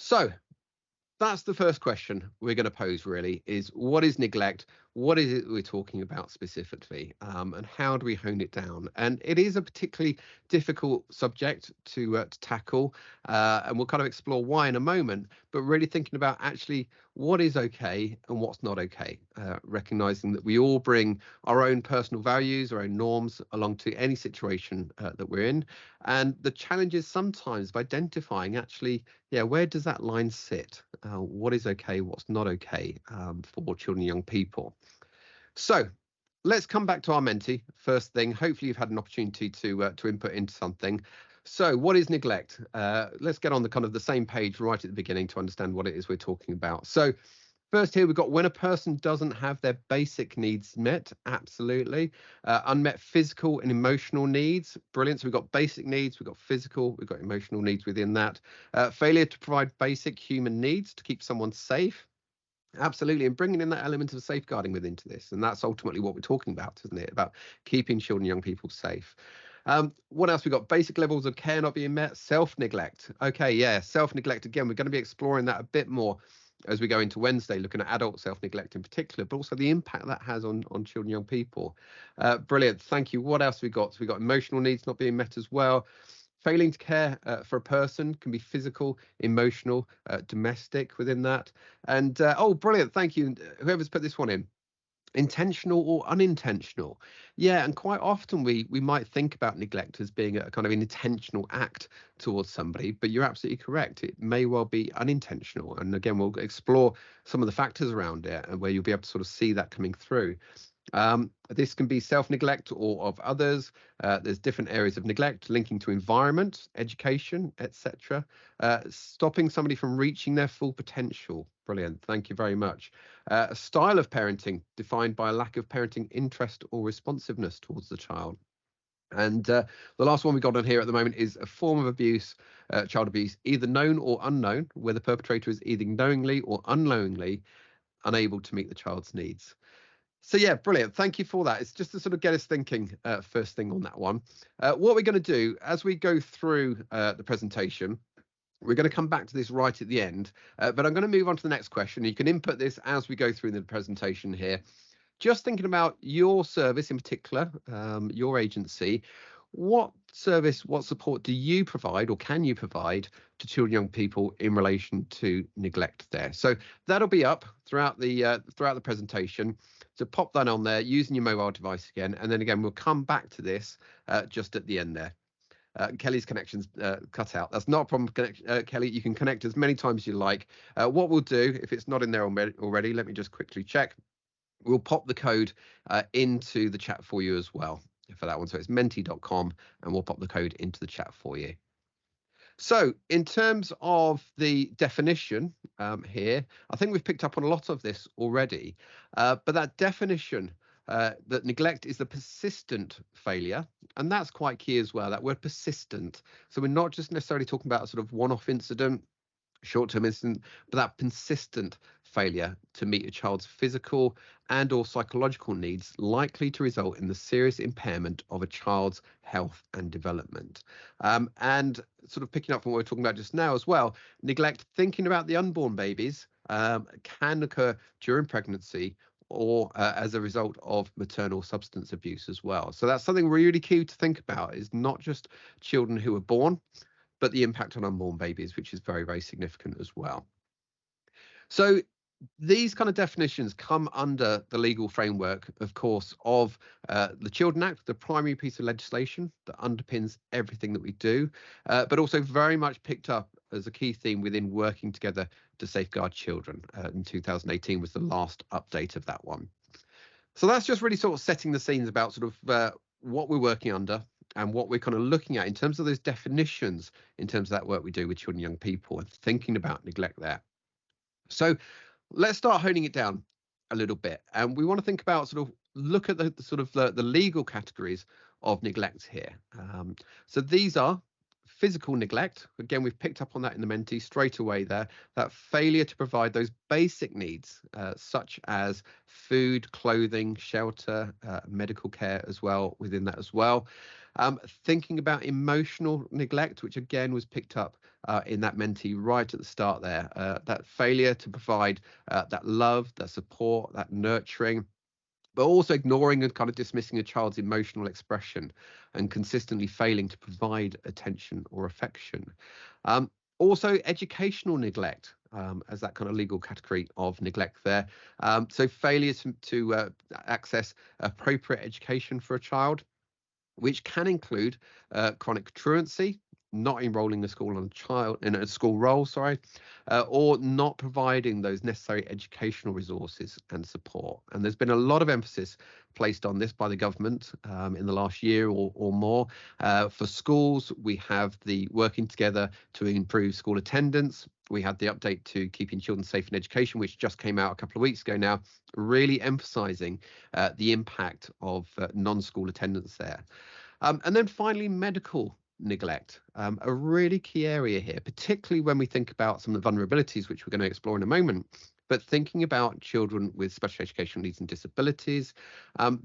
So that's the first question we're going to pose, really, is what is neglect? What is it we're talking about specifically? And how do we hone it down? And it is a particularly difficult subject to tackle. And we'll kind of explore why in a moment, but really thinking about actually what is okay and what's not okay, recognizing that we all bring our own personal values, our own norms along to any situation that we're in. And the challenge is sometimes of identifying actually, yeah, where does that line sit? What is okay, what's not okay for children and young people. So let's come back to our Menti first thing. Hopefully you've had an opportunity to input into something. So what is neglect? Let's get on the kind of the same page right at the beginning to understand what it is we're talking about. So first here we've got when a person doesn't have their basic needs met. Absolutely. Unmet physical and emotional needs. Brilliant. So we've got basic needs, we've got physical, we've got emotional needs within that. Failure to provide basic human needs to keep someone safe. Absolutely, and bringing in that element of safeguarding within to this, and that's ultimately what we're talking about, isn't it? About keeping children and young people safe. What else we got? Basic levels of care not being met. Self-neglect. Okay, yeah, self-neglect. Again, we're going to be exploring that a bit more as we go into Wednesday, looking at adult self-neglect in particular, but also the impact that has on children and young people. Brilliant, thank you. What else we got? So we got emotional needs not being met as well. Failing to care for a person can be physical, emotional, domestic within that. And oh, brilliant. Thank you. Whoever's put this one in. Intentional or unintentional. Yeah, and quite often we might think about neglect as being a kind of intentional act towards somebody, but you're absolutely correct. It may well be unintentional. And again, we'll explore some of the factors around it and where you'll be able to sort of see that coming through. This can be self-neglect or of others. There's different areas of neglect linking to environment, education, etc. Stopping somebody from reaching their full potential. Brilliant. Thank you very much. A style of parenting defined by a lack of parenting interest or responsiveness towards the child. And the last one we got on here at the moment is a form of abuse, child abuse, either known or unknown, where the perpetrator is either knowingly or unknowingly unable to meet the child's needs. So yeah, brilliant. Thank you for that. It's just to sort of get us thinking first thing on that one. What we're going to do as we go through the presentation, we're going to come back to this right at the end, but I'm going to move on to the next question. You can input this as we go through the presentation here. Just thinking about your service in particular, your agency, what service, what support do you provide or can you provide to children and young people in relation to neglect there? So that'll be up throughout the presentation. So pop that on there using your mobile device again. And then again, we'll come back to this just at the end there. Kelly's connection's cut out. That's not a problem, Kelly. You can connect as many times as you like. What we'll do, if it's not in there already, let me just quickly check. We'll pop the code into the chat for you as well for that one. So it's menti.com and we'll pop the code into the chat for you. So in terms of the definition here, I think we've picked up on a lot of this already, but that definition that neglect is the persistent failure, and that's quite key as well, that word persistent. So we're not just necessarily talking about a sort of one-off incident, short-term incident, but that persistent failure to meet a child's physical and or psychological needs likely to result in the serious impairment of a child's health and development. And sort of picking up from what we we're talking about just now as well, neglect, thinking about the unborn babies, can occur during pregnancy or as a result of maternal substance abuse as well. So that's something really key to think about, is not just children who are born, but the impact on unborn babies, which is very, very significant as well. So these kind of definitions come under the legal framework, of course, of the Children Act, the primary piece of legislation that underpins everything that we do, but also very much picked up as a key theme within working together to safeguard children. In 2018 was the last update of that one. So that's just really sort of setting the scenes about sort of what we're working under and what we're kind of looking at in terms of those definitions, in terms of that work we do with children and young people and thinking about neglect there. So let's start honing it down a little bit. And we want to think about sort of look at the sort of the legal categories of neglect here. So these are physical neglect. Again, we've picked up on that in the Menti straight away there, that failure to provide those basic needs, such as food, clothing, shelter, medical care as well within that as well. Thinking about emotional neglect, which again was picked up in that Mentee right at the start there, that failure to provide that love, that support, that nurturing, but also ignoring and kind of dismissing a child's emotional expression and consistently failing to provide attention or affection. Um, Also, educational neglect. As that kind of legal category of neglect there. So failure to access appropriate education for a child, which can include chronic truancy, not enrolling a school on a child in a school role, sorry, or not providing those necessary educational resources and support. And there's been a lot of emphasis placed on this by the government in the last year or more. For schools, we have the working together to improve school attendance. We had the update to keeping children safe in education, which just came out a couple of weeks ago now, really emphasising the impact of non-school attendance there. And then finally, medical neglect, a really key area here, particularly when we think about some of the vulnerabilities, which we're going to explore in a moment. But thinking about children with special educational needs and disabilities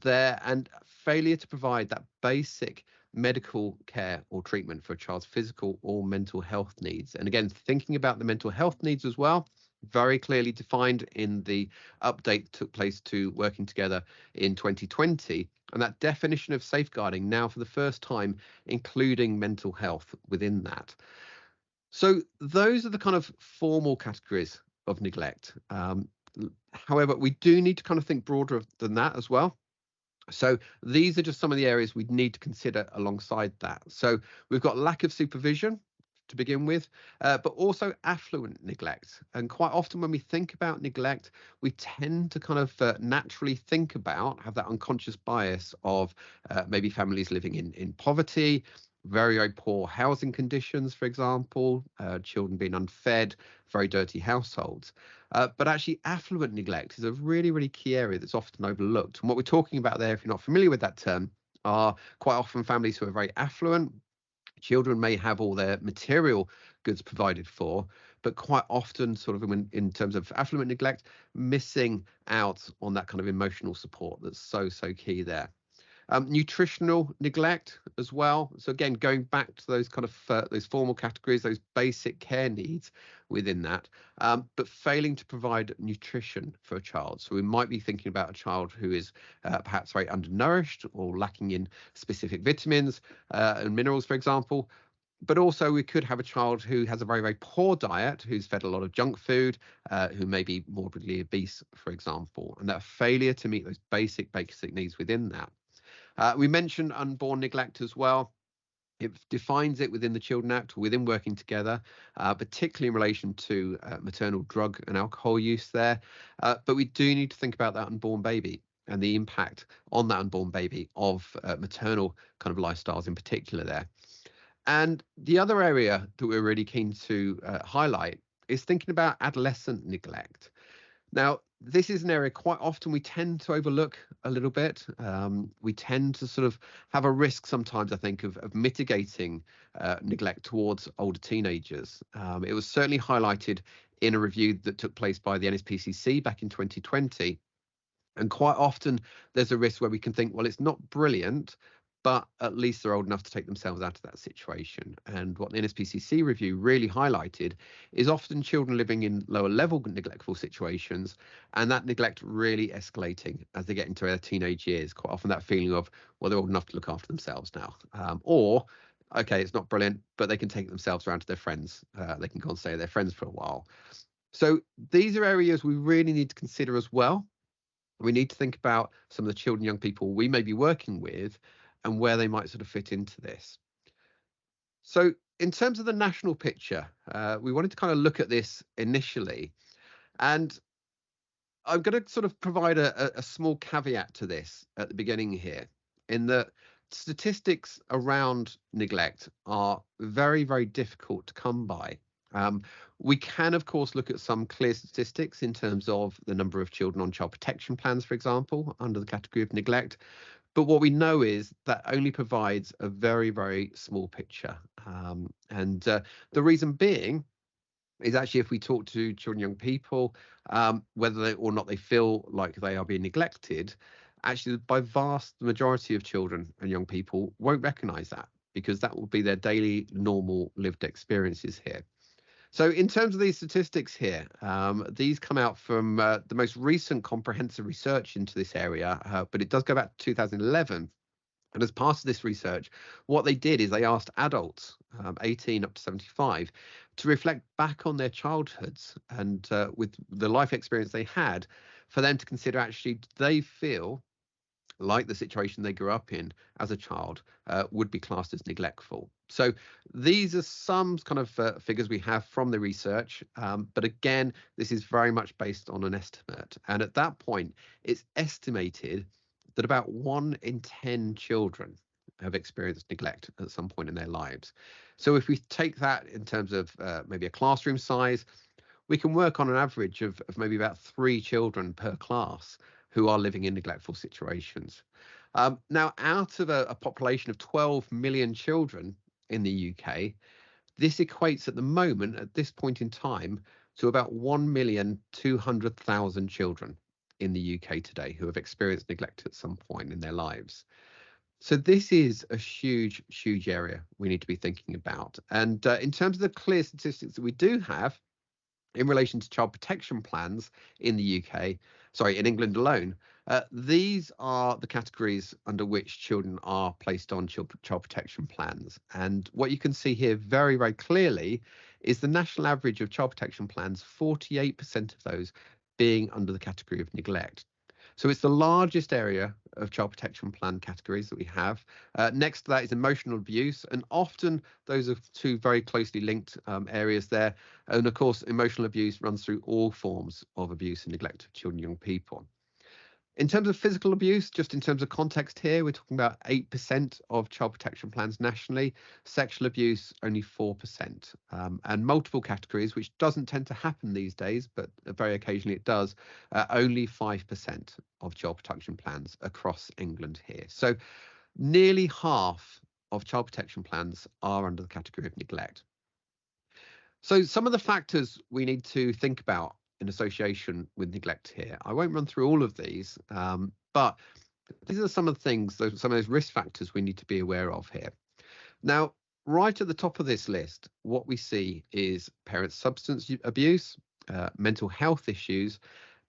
there, and failure to provide that basic medical care or treatment for a child's physical or mental health needs. And again, thinking about the mental health needs as well, very clearly defined in the update that took place to working together in 2020. And that definition of safeguarding now for the first time, including mental health within that. So those are the kind of formal categories of neglect. However, we do need to kind of think broader than that as well. So these are just some of the areas we need to consider alongside that. So we've got lack of supervision to begin with, but also affluent neglect. And quite often when we think about neglect, we tend to kind of naturally think about, have that unconscious bias of maybe families living in poverty, very, very poor housing conditions, for example, children being unfed, very dirty households. But actually, affluent neglect is a really, really key area that's often overlooked. And what we're talking about there, if you're not familiar with that term, are quite often families who are very affluent. Children may have all their material goods provided for, but quite often, sort of in terms of affluent neglect, missing out on that kind of emotional support that's so, so key there. Nutritional neglect as well. So again, going back to those kind of those formal categories, those basic care needs within that, but failing to provide nutrition for a child. So we might be thinking about a child who is perhaps very undernourished or lacking in specific vitamins and minerals, for example. But also we could have a child who has a very, very poor diet, who's fed a lot of junk food, who may be morbidly obese, for example, and that failure to meet those basic needs within that. We mentioned unborn neglect as well. It defines it within the Children Act, within working together, particularly in relation to maternal drug and alcohol use there. But we do need to think about that unborn baby and the impact on that unborn baby of maternal kind of lifestyles in particular there. And the other area that we're really keen to highlight is thinking about adolescent neglect. Now, this is an area quite often we tend to overlook a little bit. We tend to sort of have a risk sometimes, I think, of mitigating neglect towards older teenagers. It was certainly highlighted in a review that took place by the NSPCC back in 2020. And quite often there's a risk where we can think, well, it's not brilliant, but at least they're old enough to take themselves out of that situation. And what the NSPCC review really highlighted is often children living in lower level neglectful situations, and that neglect really escalating as they get into their teenage years. Quite often that feeling of, well, they're old enough to look after themselves now. Or, okay, it's not brilliant, but they can take themselves around to their friends. They can go and stay with their friends for a while. So these are areas we really need to consider as well. We need to think about some of the children, young people we may be working with and where they might sort of fit into this. So in terms of the national picture, we wanted to kind of look at this initially. And I'm going to sort of provide a small caveat to this at the beginning here, in that statistics around neglect are very, very difficult to come by. We can, of course, look at some clear statistics in terms of the number of children on child protection plans, for example, under the category of neglect. But what we know is that only provides a very, very small picture. And the reason being is actually if we talk to children, young people, whether they or not they feel like they are being neglected, actually by vast majority of children and young people won't recognize that, because that will be their daily normal lived experiences here. So in terms of these statistics here, these come out from the most recent comprehensive research into this area, but it does go back to 2011. And as part of this research, what they did is they asked adults, 18 up to 75, to reflect back on their childhoods and with the life experience they had, for them to consider, actually, do they feel like the situation they grew up in as a child would be classed as neglectful. So these are some kind of figures we have from the research, but again, this is very much based on an estimate. And at that point, it's estimated that about 1 in 10 children have experienced neglect at some point in their lives. So if we take that in terms of maybe a classroom size, we can work on an average of maybe about 3 children per class who are living in neglectful situations. Now, out of a population of 12 million children in the UK, this equates at the moment, at this point in time, to about 1,200,000 children in the UK today who have experienced neglect at some point in their lives. So this is a huge, huge area we need to be thinking about. And in terms of the clear statistics that we do have, in relation to child protection plans in the UK, sorry, in England alone, these are the categories under which children are placed on child protection plans. And what you can see here very, very clearly is the national average of child protection plans, 48% of those being under the category of neglect. So it's the largest area of child protection plan categories that we have. Next to that is emotional abuse, and often those are two very closely linked areas there. And of course, emotional abuse runs through all forms of abuse and neglect of children and young people. In terms of physical abuse, just in terms of context here, we're talking about 8% of child protection plans nationally. Sexual abuse, only 4%. And multiple categories, which doesn't tend to happen these days, but very occasionally it does, only 5% of child protection plans across England here. So nearly half of child protection plans are under the category of neglect. So some of the factors we need to think about in association with neglect here. I won't run through all of these, but these are some of the things, some of those risk factors we need to be aware of here. Now, right at the top of this list, what we see is parent substance abuse, mental health issues,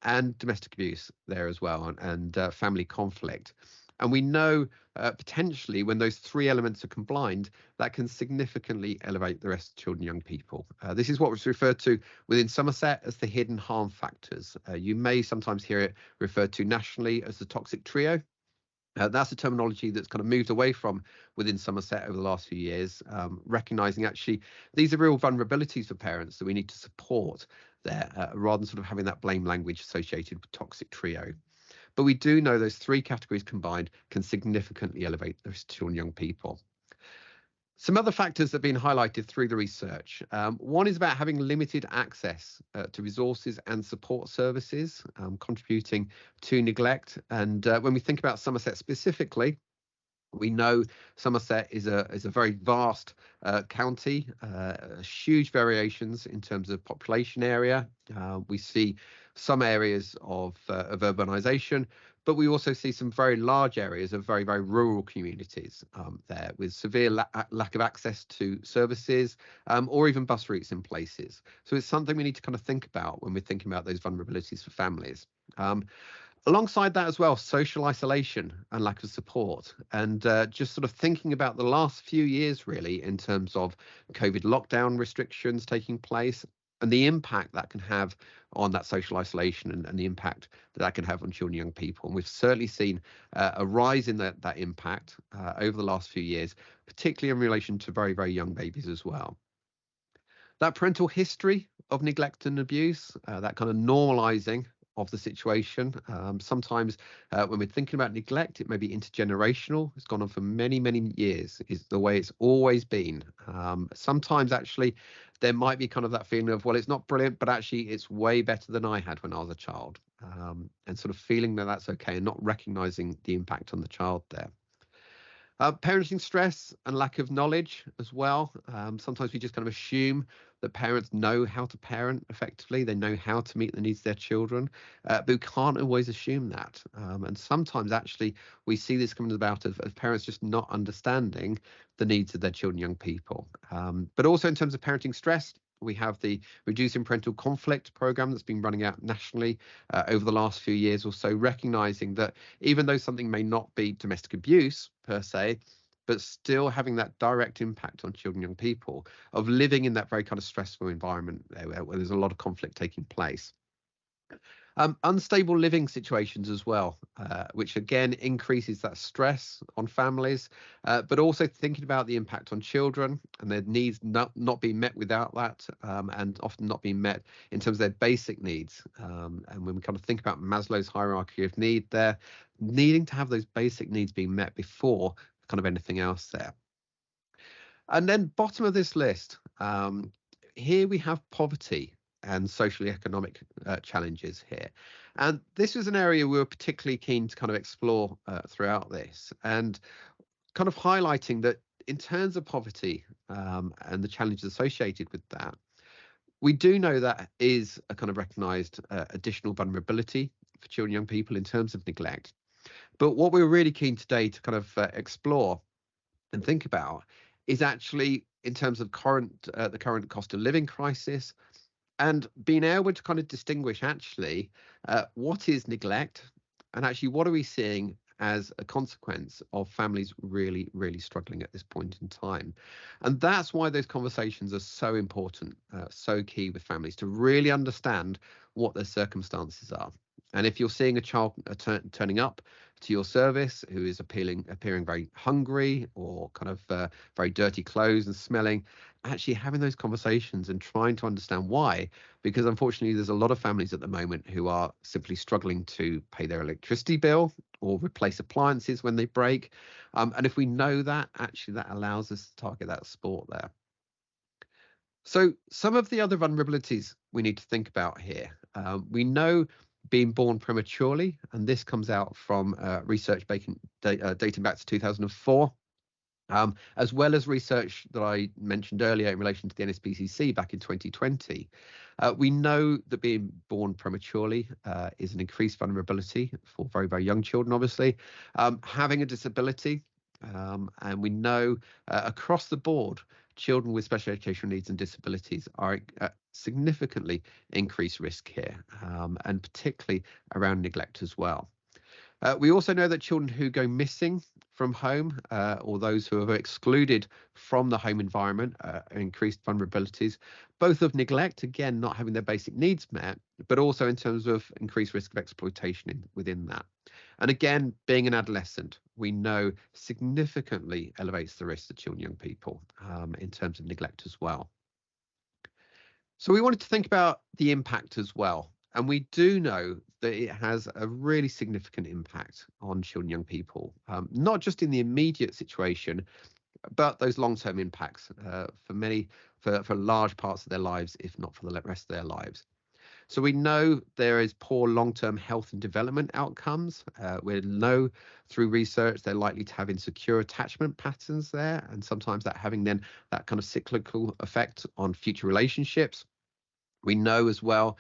and domestic abuse there as well, and family conflict. And we know potentially when those 3 elements are combined, that can significantly elevate the rest of children and young people. This is what was referred to within Somerset as the hidden harm factors. You may sometimes hear it referred to nationally as the toxic trio. That's a terminology that's kind of moved away from within Somerset over the last few years, recognising actually these are real vulnerabilities for parents that we need to support there, rather than sort of having that blame language associated with toxic trio. But we do know those 3 categories combined can significantly elevate the risk to children and young people. Some other factors that have been highlighted through the research. One is about having limited access to resources and support services, contributing to neglect. And when we think about Somerset specifically, we know Somerset is a very vast county, huge variations in terms of population area. We see some areas of urbanisation, but we also see some very large areas of very, very rural communities there, with severe lack of access to services or even bus routes in places. So it's something we need to kind of think about when we're thinking about those vulnerabilities for families. Alongside that as well, social isolation and lack of support, and just sort of thinking about the last few years really in terms of COVID lockdown restrictions taking place and the impact that can have on that social isolation and the impact that can have on children and young people. And we've certainly seen a rise in that impact over the last few years, particularly in relation to very, very young babies as well. That parental history of neglect and abuse, that kind of normalizing of the situation. Sometimes when we're thinking about neglect, it may be intergenerational. It's gone on for many, many years. It's the way it's always been. Sometimes actually there might be kind of that feeling of, well, it's not brilliant, but actually it's way better than I had when I was a child. And sort of feeling that that's okay and not recognizing the impact on the child there. Parenting stress and lack of knowledge as well. Sometimes we just kind of assume that parents know how to parent effectively, they know how to meet the needs of their children, but we can't always assume that. And sometimes actually we see this coming about of parents just not understanding the needs of their children, young people. But also in terms of parenting stress, we have the Reducing Parental Conflict program that's been running out nationally over the last few years or so, recognizing that even though something may not be domestic abuse per se, but still having that direct impact on children, young people, of living in that very kind of stressful environment where there's a lot of conflict taking place. Unstable living situations as well, which again increases that stress on families, but also thinking about the impact on children and their needs not being met without that, and often not being met in terms of their basic needs. And when we kind of think about Maslow's hierarchy of need there, needing to have those basic needs being met before kind of anything else there. And then bottom of this list, here we have poverty and socially economic challenges here. And this was an area we were particularly keen to kind of explore throughout this, and kind of highlighting that in terms of poverty and the challenges associated with that, we do know that is a kind of recognised additional vulnerability for children and young people in terms of neglect. But what we're really keen today to kind of explore and think about is actually in terms of the current cost of living crisis, and being able to kind of distinguish actually what is neglect and actually what are we seeing as a consequence of families really, really struggling at this point in time. And that's why those conversations are so important, so key with families to really understand what their circumstances are. And if you're seeing a child turning up to your service who is appearing very hungry or kind of very dirty clothes and smelling, actually having those conversations and trying to understand why, because unfortunately there's a lot of families at the moment who are simply struggling to pay their electricity bill or replace appliances when they break. And if we know that, actually that allows us to target that support there. So some of the other vulnerabilities we need to think about here. We know being born prematurely, and this comes out from research dating back to 2004, as well as research that I mentioned earlier in relation to the NSPCC back in 2020. We know that being born prematurely is an increased vulnerability for very, very young children, obviously. Having a disability, and we know across the board, children with special educational needs and disabilities are at significantly increased risk here, and particularly around neglect as well. We also know that children who go missing from home, or those who are excluded from the home environment, increased vulnerabilities, both of neglect, again, not having their basic needs met, but also in terms of increased risk of exploitation within that. And again, being an adolescent, we know significantly elevates the risk of children and young people in terms of neglect as well. So we wanted to think about the impact as well. And we do know that it has a really significant impact on children and young people, not just in the immediate situation, but those long-term impacts for large parts of their lives, if not for the rest of their lives. So we know there is poor long-term health and development outcomes. We know through research they're likely to have insecure attachment patterns there, and sometimes that having then that kind of cyclical effect on future relationships. We know as well,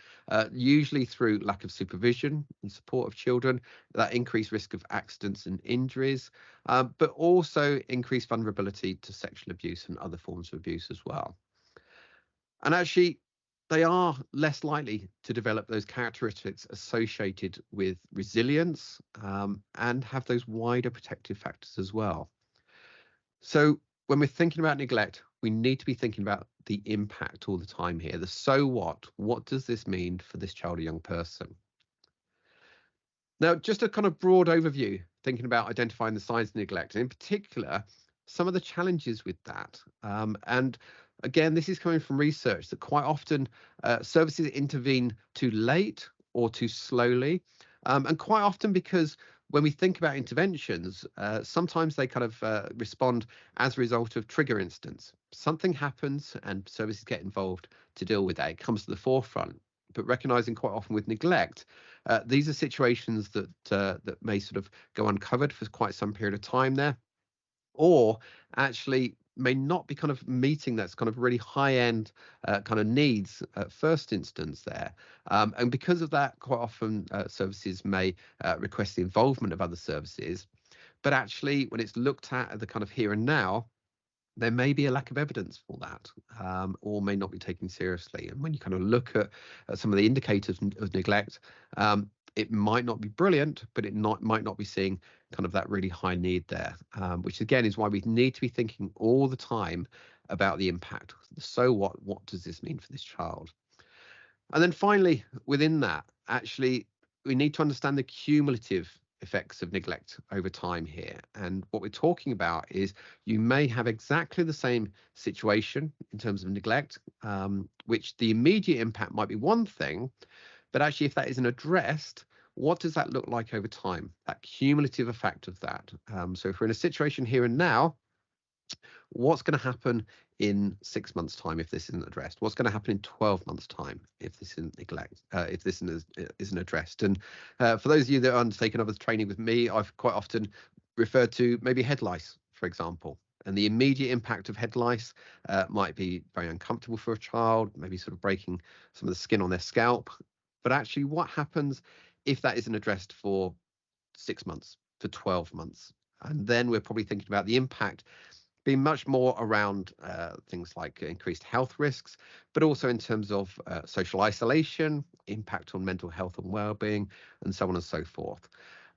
usually through lack of supervision and support of children, that increased risk of accidents and injuries, but also increased vulnerability to sexual abuse and other forms of abuse as well. And actually, they are less likely to develop those characteristics associated with resilience, and have those wider protective factors as well. So when we're thinking about neglect, we need to be thinking about the impact all the time here. The so what does this mean for this child or young person? Now, just a kind of broad overview, thinking about identifying the signs of neglect, and in particular, some of the challenges with that. And again, this is coming from research that quite often services intervene too late or too slowly. And quite often because when we think about interventions, sometimes they kind of respond as a result of trigger incidents. Something happens and services get involved to deal with that. It comes to the forefront. But recognizing quite often with neglect, these are situations that may sort of go uncovered for quite some period of time there, or actually may not be kind of meeting that's kind of really high end kind of needs at first instance there. And because of that, quite often services may request the involvement of other services. But actually, when it's looked at the kind of here and now, there may be a lack of evidence for that, or may not be taken seriously. And when you kind of look at some of the indicators of neglect, it might not be brilliant, but it might not be seeing kind of that really high need there, which again is why we need to be thinking all the time about the impact. So what does this mean for this child? And then finally, within that, actually, we need to understand the cumulative effects of neglect over time here. And what we're talking about is you may have exactly the same situation in terms of neglect, which the immediate impact might be one thing, but actually, if that isn't addressed, what does that look like over time? That cumulative effect of that. So if we're in a situation here and now, what's going to happen in 6 months' time if this isn't addressed? What's going to happen in 12 months' time if this isn't if this isn't addressed? And for those of you that are undertaking other training with me, I've quite often referred to maybe head lice, for example. And the immediate impact of head lice might be very uncomfortable for a child, maybe sort of breaking some of the skin on their scalp. But actually, what happens if that isn't addressed for 6 months, for 12 months? And then we're probably thinking about the impact being much more around things like increased health risks, but also in terms of social isolation, impact on mental health and well-being, and so on and so forth.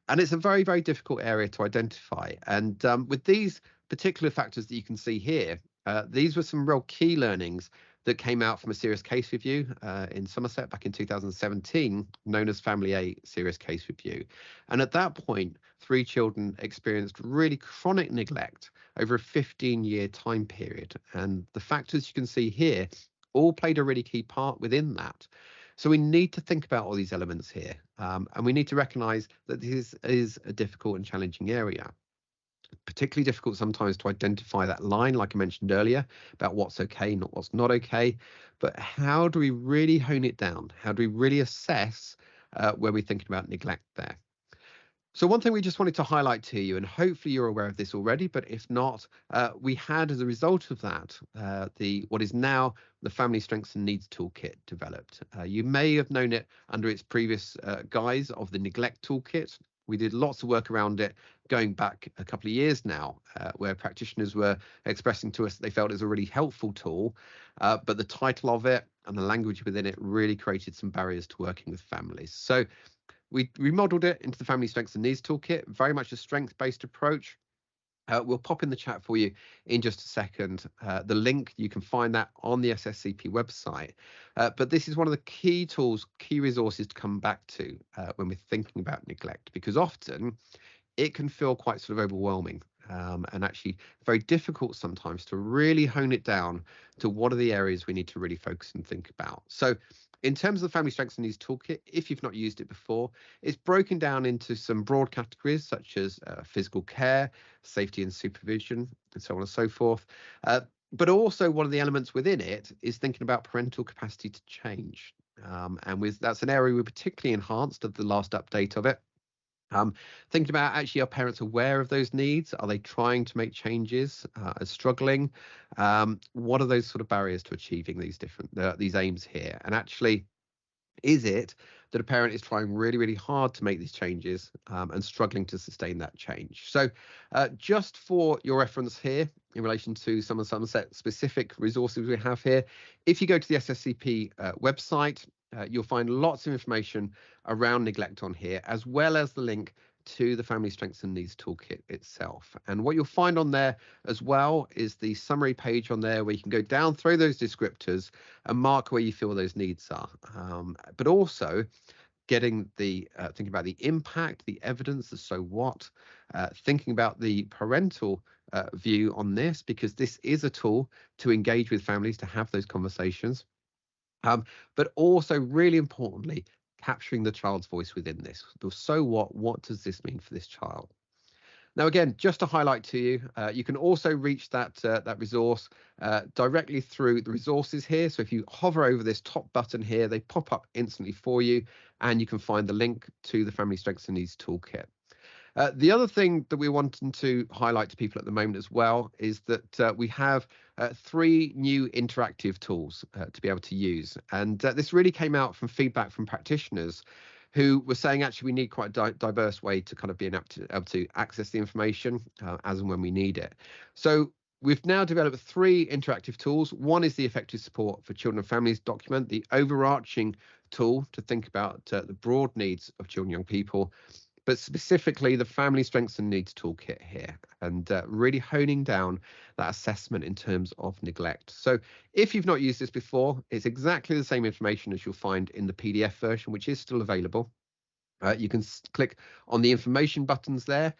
And it's a very, very difficult area to identify. And with these particular factors that you can see here, these were some real key learnings that came out from a serious case review in Somerset back in 2017, known as Family A Serious Case Review. And at that point, 3 children experienced really chronic neglect over a 15-year time period. And the factors you can see here all played a really key part within that. So we need to think about all these elements here, and we need to recognise that this is a difficult and challenging area. Particularly difficult sometimes to identify that line, like I mentioned earlier, about what's okay, not what's not okay. But how do we really hone it down? How do we really assess where we're thinking about neglect there? So one thing we just wanted to highlight to you, and hopefully you're aware of this already, but if not, we had as a result of that, the what is now the Family Strengths and Needs Toolkit developed. You may have known it under its previous guise of the Neglect Toolkit. We did lots of work around it going back a couple of years now, where practitioners were expressing to us that they felt it was a really helpful tool, but the title of it and the language within it really created some barriers to working with families. So we remodeled it into the Family Strengths and Needs Toolkit, very much a strength-based approach. We'll pop in the chat for you in just a second. The link, you can find that on the SSCP website. But this is one of the key tools, key resources to come back to when we're thinking about neglect, because often it can feel quite sort of overwhelming and actually very difficult sometimes to really hone it down to what are the areas we need to really focus and think about. So in terms of the Family Strengths and Needs Toolkit, if you've not used it before, it's broken down into some broad categories such as physical care, safety and supervision, and so on and so forth. But also one of the elements within it is thinking about parental capacity to change. And that's an area we particularly enhanced at the last update of it. Thinking about actually, are parents aware of those needs? Are they trying to make changes? Are struggling? What are those sort of barriers to achieving these aims here? And actually, is it that a parent is trying really, really hard to make these changes and struggling to sustain that change? So just for your reference here, in relation to some of the Somerset specific resources we have here, if you go to the SSCP website, you'll find lots of information around neglect on here, as well as the link to the Family Strengths and Needs Toolkit itself. And what you'll find on there as well is the summary page on there where you can go down through those descriptors and mark where you feel those needs are. But also getting thinking about the impact, the evidence, the so what, thinking about the parental view on this, because this is a tool to engage with families, to have those conversations. But also, really importantly, capturing the child's voice within this. So what does this mean for this child? Now, again, just to highlight to you, you can also reach that resource directly through the resources here. So if you hover over this top button here, they pop up instantly for you, and you can find the link to the Family Strengths and Needs Toolkit. The other thing that we're wanting to highlight to people at the moment as well is that we have 3 new interactive tools to be able to use. And this really came out from feedback from practitioners who were saying actually we need quite a diverse way to kind of be able to access the information as and when we need it. So we've now developed 3 interactive tools. One is the effective support for children and families document, the overarching tool to think about the broad needs of children and young people, but specifically the family strengths and needs toolkit here, and really honing down that assessment in terms of neglect. So if you've not used this before, it's exactly the same information as you'll find in the PDF version, which is still available. You can click on the information buttons there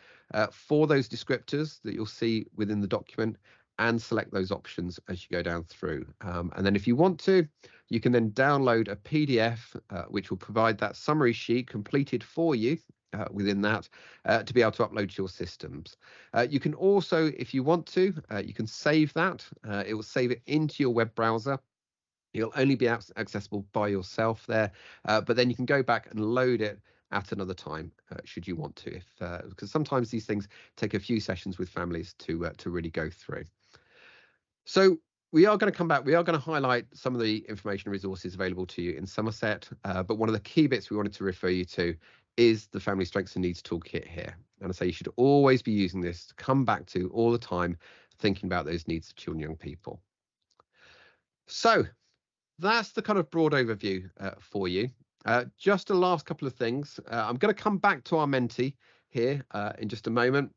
for those descriptors that you'll see within the document, and select those options as you go down through. And then if you want to, you can then download a PDF which will provide that summary sheet completed for you within that to be able to upload to your systems. You can also, if you want to, you can save that. It will save it into your web browser. It'll only be accessible by yourself there, but then you can go back and load it at another time should you want to, because sometimes these things take a few sessions with families to really go through. So we are going to come back. We are going to highlight some of the information and resources available to you in Somerset, but one of the key bits we wanted to refer you to is the Family Strengths and Needs Toolkit here. And I say you should always be using this to come back to all the time, thinking about those needs of children and young people. So that's the kind of broad overview for you. Just a last couple of things. I'm going to come back to our Menti here in just a moment,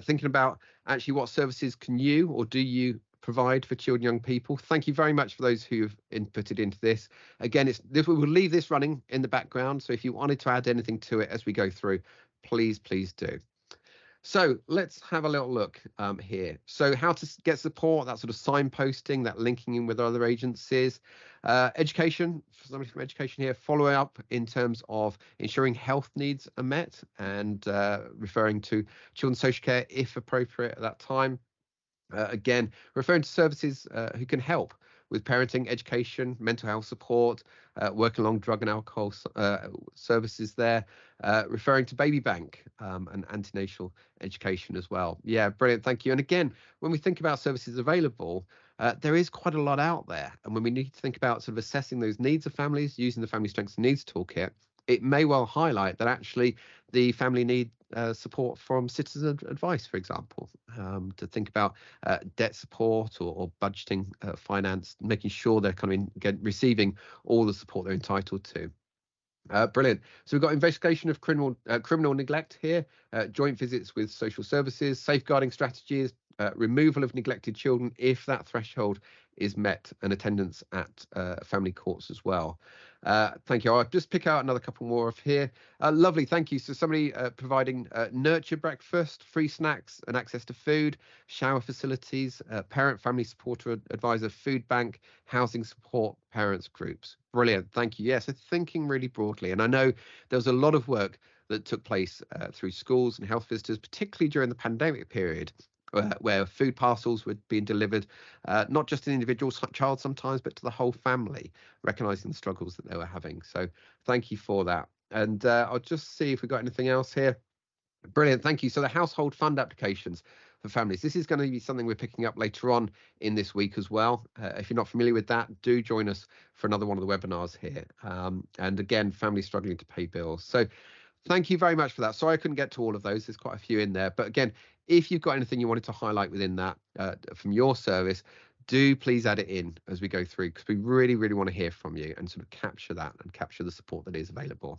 thinking about actually what services can you or do you provide for children and young people. Thank you very much for those who've inputted into this. Again, we will leave this running in the background, so if you wanted to add anything to it as we go through, please do. So let's have a little look here. So how to get support, that sort of signposting, that linking in with other agencies, education, for somebody from education here, follow up in terms of ensuring health needs are met and referring to children's social care if appropriate at that time. Again, referring to services who can help with parenting, education, mental health support, working along drug and alcohol services there, referring to baby bank and antenatal education as well. Yeah, brilliant. Thank you. And again, when we think about services available, there is quite a lot out there. And when we need to think about sort of assessing those needs of families using the Family Strengths and Needs Toolkit, it may well highlight that actually the family need support from citizen advice, for example, to think about debt support or budgeting, finance, making sure they're kind of receiving all the support they're entitled to. Brilliant. So we've got investigation of criminal neglect here, joint visits with social services, safeguarding strategies, removal of neglected children if that threshold is met, and attendance at family courts as well. Thank you. I'll just pick out another couple more of here. Lovely, thank you. So somebody providing nurture breakfast, free snacks and access to food, shower facilities, parent family supporter advisor, food bank, housing support, parents groups. Brilliant, thank you. Yes, so thinking really broadly. And I know there was a lot of work that took place through schools and health visitors, particularly during the pandemic period, where food parcels were being delivered, not just to an individual child sometimes, but to the whole family, recognising the struggles that they were having. So thank you for that. And I'll just see if we've got anything else here. Brilliant, thank you. So the household fund applications for families. This is going to be something we're picking up later on in this week as well. If you're not familiar with that, do join us for another one of the webinars here. And again, families struggling to pay bills. So thank you very much for that. Sorry I couldn't get to all of those. There's quite a few in there. But again, if you've got anything you wanted to highlight within that from your service, do please add it in as we go through, because we really want to hear from you and sort of capture that and capture the support that is available.